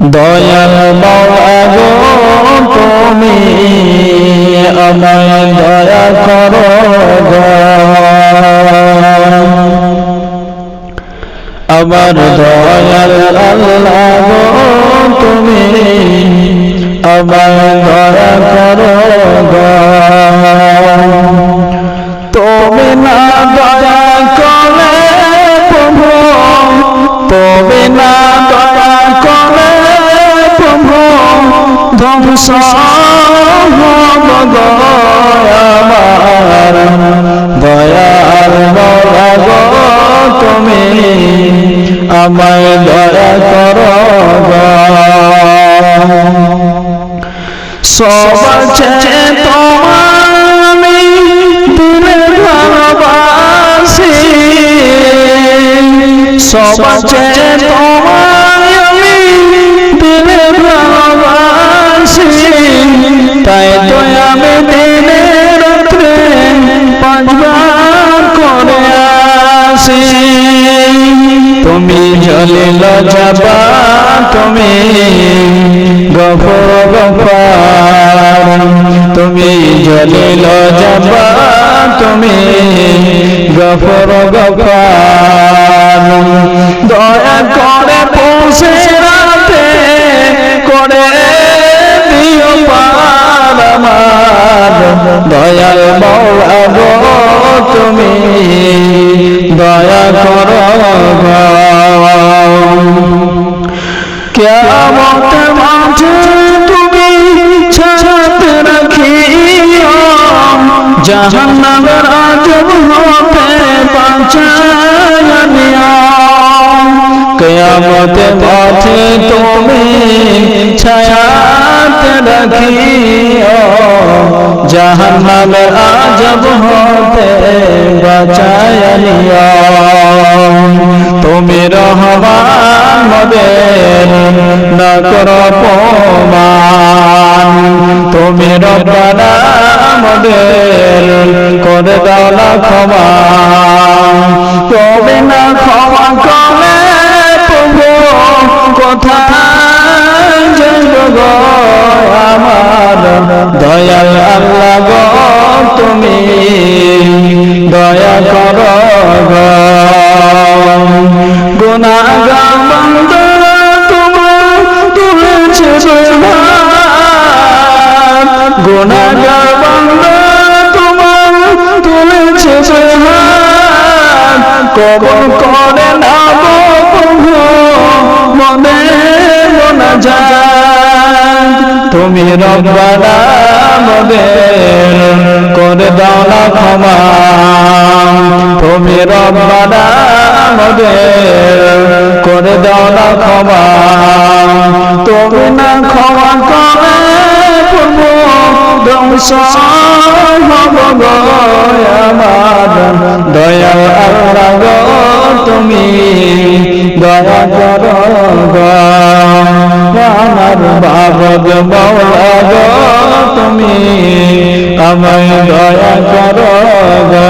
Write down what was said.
দয়াল মাওলা গো তুমি আমায় দয়া করো গো, আমার দয়াল আল্লাহ গো তুমি আমায় দয়া করো গো। তুমি না দয়া করলে প্রভু, তুমি না দয়া করলে প্রভু ধ্বংস হব গো আমার দয়াল মাওলা গো তুমি আমায় দয়া করো গো। সব আছে তোমার দিলে ভালোবাসি, সব আছে তোমার দিলে ভালোবাসি, তাই তো আমি দিনে রাত্রে পাঁচবার করে আসি। তুমি জলিল যাবা তুমি গফর গফার, তুমি জলিল যাবা তুমি গফর গফার, দয়া করে পৌঁছে রাতে করে দিও পার আমার দয়াল মাওলা গো তুমি দয়া করো গো। কিয়ামত মাঠে তুমি ছায়াতে রাখিও, জাহান্নামের আযাব হতে বাঁচাইয়া নিও। কিয়ামত মাঠে তুমি ছায়াতে রাখিও, জাহান্নামের আযাব হতে বাঁচাইয়া নিও। তুমি রহমান মোদের না করো অপমান, তুমি রব্বানা মোদের করে দাও না ক্ষমা। তুমি না ক্ষমা করলে প্রভু কোথায় যাইব গো আমার দয়াল আল্লাহ গো তুমি দয়া করো গো। গুনাহগার বান্দা তোমার তুলেছে হাত, গুনাহগার বান্দা তোমার তুলেছে হাত, কবুল করে নাও প্রভু মনের মোনাজাত। তুমি রব্বানা মোদের করে দাও না ক্ষমা, তুমি রব্বানা মোদের করে দাও না ক্ষমা। তুমি না ক্ষমা করে প্রভু ধ্বংস হব গো আমার দয়াল আল্লাহ গো তুমি দয়া করো গো। আমার বাবদ মাওলা গো তুমি আমায় দয়া করো গো।